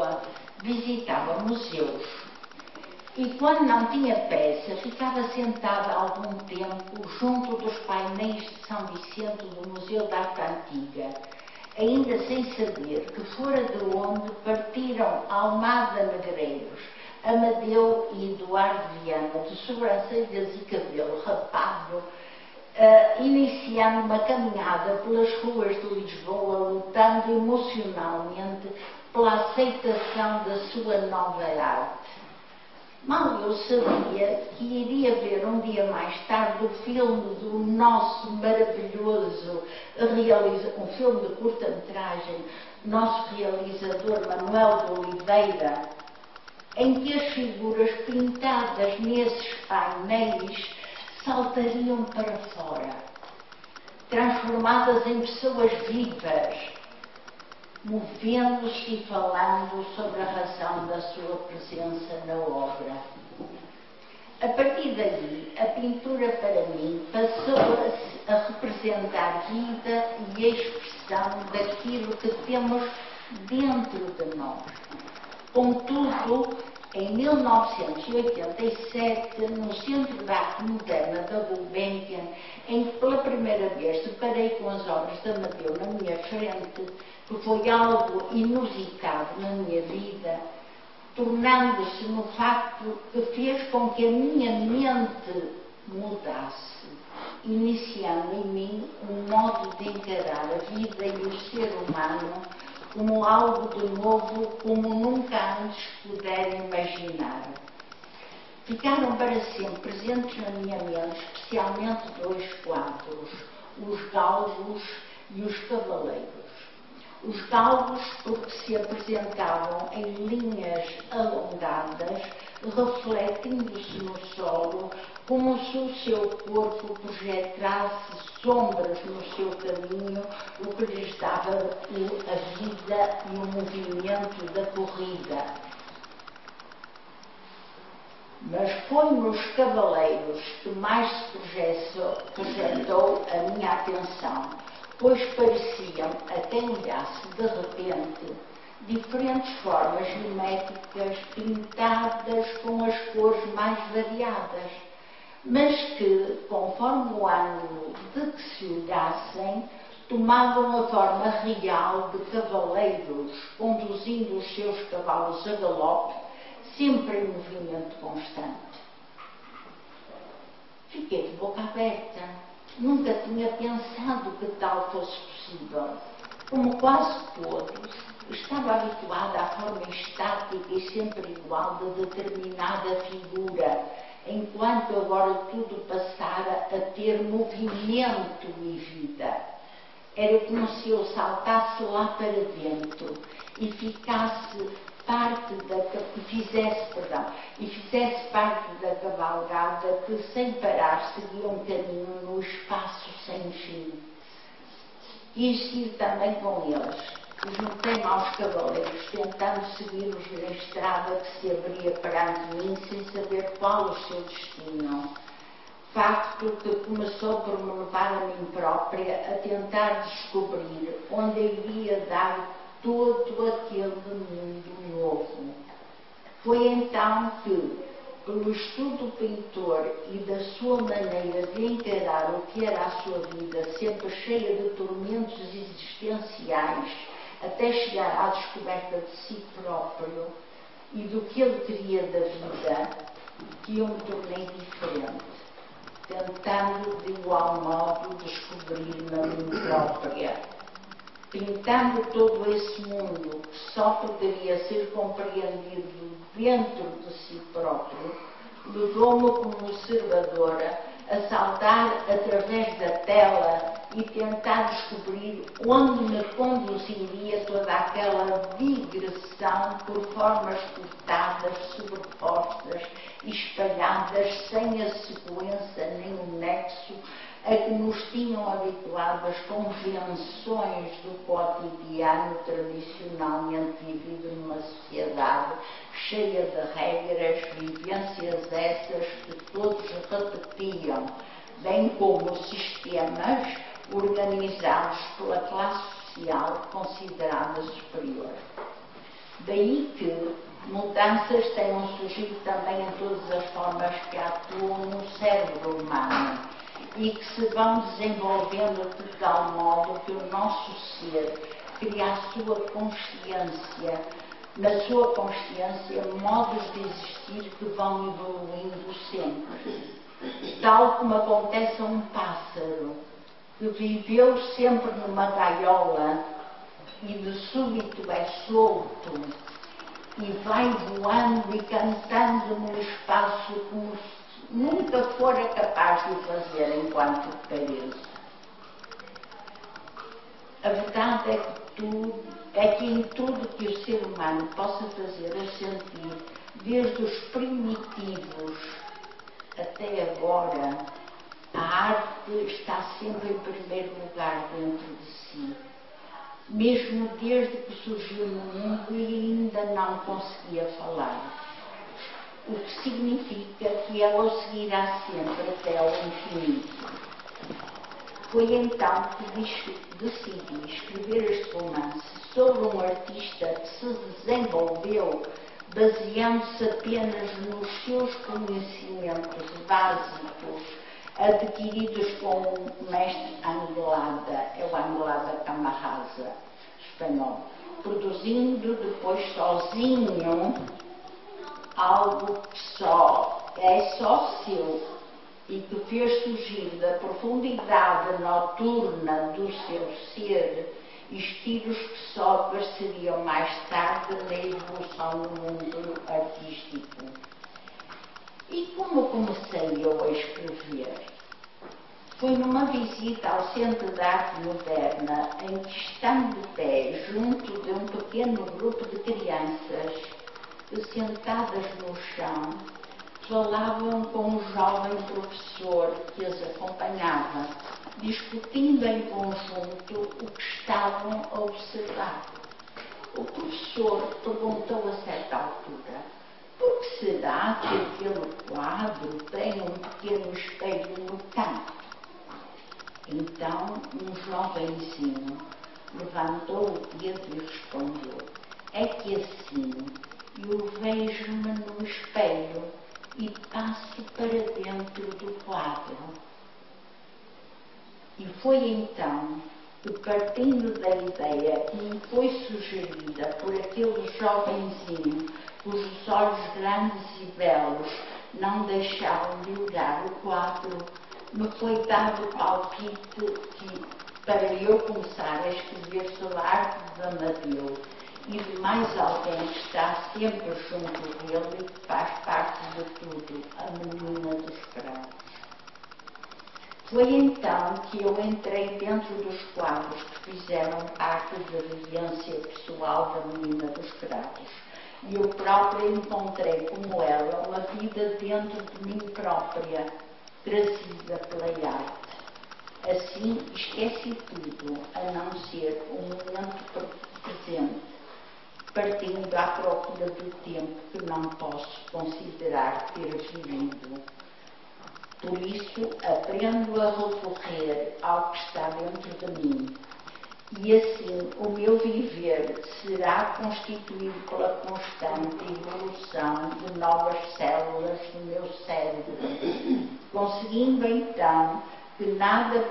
Lisboa, visitava museus e, quando não tinha peça, ficava sentada algum tempo junto dos painéis de São Vicente do Museu da Arte Antiga, ainda sem saber que fora de onde partiram Almada Negreiros, Amadeu e Eduardo Viana, de sobrancelhas e cabelo rapado, iniciando uma caminhada pelas ruas de Lisboa, lutando emocionalmente pela aceitação da sua nova arte. Mal eu sabia que iria ver um dia mais tarde o filme do nosso maravilhoso um filme de curta-metragem, nosso realizador Manuel de Oliveira, em que as figuras pintadas nesses painéis saltariam para fora, transformadas em pessoas vivas, movendo-se e falando sobre a razão da sua presença na obra. A partir daí, a pintura para mim passou a representar vida e expressão daquilo que temos dentro de nós. Contudo, em 1987, no Centro de Arte Moderna da Gulbenkian, em que pela primeira vez deparei com as obras de Amadeu na minha frente, que foi algo inusitado na minha vida, tornando-se no facto que fez com que a minha mente mudasse, iniciando em mim um modo de encarar a vida e o ser humano como algo de novo, como nunca antes pudera imaginar. Ficaram para sempre presentes na minha mente, especialmente dois quadros, os galgos e os cavaleiros. Os galgos porque se apresentavam em linhas alongadas, refletindo-se no solo, como se o seu corpo projetasse sombras no seu caminho, o que lhes dava a vida e o movimento da corrida. Mas foi nos cavaleiros que mais se projetou a minha atenção, pois pareciam, a quem olhasse de repente, diferentes formas geométricas pintadas com as cores mais variadas, mas que, conforme o ângulo de que se olhassem, tomavam a forma real de cavaleiros, conduzindo os seus cavalos a galope, sempre em movimento constante. Fiquei de boca aberta. Nunca tinha pensado que tal fosse possível. Como quase todos, estava habituada à forma estática e sempre igual de determinada figura, enquanto agora tudo passara a ter movimento e vida. Era como se eu saltasse lá para dentro e fizesse parte da cavalgada que, sem parar, seguia um caminho no espaço sem fim. Quis ir também com eles. Juntei-me aos cavaleiros, tentando seguir-os na estrada que se abria perante mim, sem saber qual o seu destino. Facto que começou por me levar a mim própria a tentar descobrir onde iria dar todo aquele mundo novo. Foi então que, pelo estudo do pintor e da sua maneira de encarar o que era a sua vida, sempre cheia de tormentos existenciais, até chegar à descoberta de si próprio e do que ele queria da vida, que eu me tornei diferente, tentando de igual modo descobrir-me a mim própria. Pintando todo esse mundo que só poderia ser compreendido dentro de si próprio, levou-me como observadora a saltar através da tela e tentar descobrir onde me conduziria toda aquela digressão por formas cortadas, sobrepostas e espalhadas sem a sequência nem o nexo a que nos tinham habituado as convenções do cotidiano tradicionalmente vivido numa sociedade cheia de regras, vivências essas que todos repetiam, bem como sistemas organizados pela classe social considerada superior. Daí que mudanças tenham surgido também em todas as formas que atuam no cérebro humano e que se vão desenvolvendo de tal modo que o nosso ser cria a sua consciência, na sua consciência, modos de existir que vão evoluindo sempre. Tal como acontece a um pássaro que viveu sempre numa gaiola e de súbito é solto e vai voando e cantando no espaço como se nunca fora capaz de fazer enquanto preso. A verdade é que em tudo que o ser humano possa fazer ou sentir, desde os primitivos até agora, a arte está sempre em primeiro lugar dentro de si. Mesmo desde que surgiu no mundo e ainda não conseguia falar. O que significa que ela o seguirá sempre até ao infinito. Foi então que decidi escrever este romance sobre um artista que se desenvolveu baseando-se apenas nos seus conhecimentos básicos adquiridos com o mestre Anglada, é o Anglada Camarasa, espanhol, produzindo depois sozinho algo que é só seu e que fez surgir da profundidade noturna do seu ser estilos que só apareceriam mais tarde na evolução do mundo artístico. E como comecei eu a escrever? Foi numa visita ao Centro de Arte Moderna, em que, estando de pé junto de um pequeno grupo de crianças, sentadas no chão, falavam com um jovem professor que as acompanhava, discutindo em conjunto o que estavam a observar. O professor perguntou a certa altura: por que será que aquele quadro tem um pequeno espelho no canto? Então, um jovenzinho levantou o dedo e respondeu: é que assim eu vejo-me no espelho e passo para dentro do quadro. E foi então que, partindo da ideia que me foi sugerida por aquele jovenzinho cujos olhos grandes e belos não deixavam de olhar o quadro, me foi dado o palpite que, para eu começar a escrever sobre a arte de Amadeu e de mais alguém que está sempre junto dele e que faz parte de tudo, a menina dos cravos. Foi então que eu entrei dentro dos quadros que fizeram parte da vivência pessoal da menina dos cravos. E eu própria encontrei, como ela, uma vida dentro de mim própria, trazida pela arte. Assim, esqueci tudo, a não ser o momento presente, partindo à procura do tempo que não posso considerar ter vivido. Por isso, aprendo a recorrer ao que está dentro de mim. E assim, o meu viver será constituído pela constante evolução de novas células do meu cérebro, conseguindo então que nada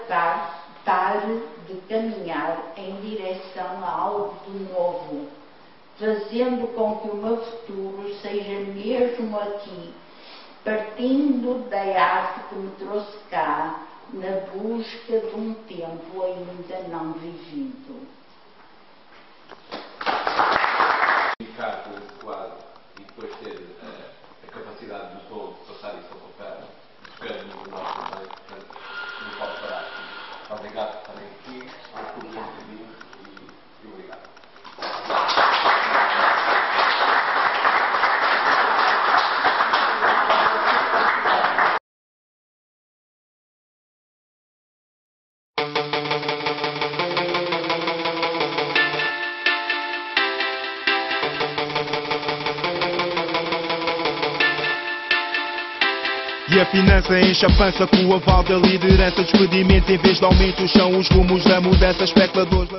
pare de caminhar em direção a algo de novo, fazendo com que o meu futuro seja mesmo aqui, partindo da arte que me trouxe cá, na busca de um tempo ainda não vivido. Ficar com esse quadro e depois ter a capacidade do todo de passar isso ao papel, tocar no nosso também, portanto, não pode parar. Obrigado por estarem aqui, ao público e obrigado. E a finança enche a pança com o aval da liderança. Despedimentos em vez de aumentos são os rumos da mudança. Especuladores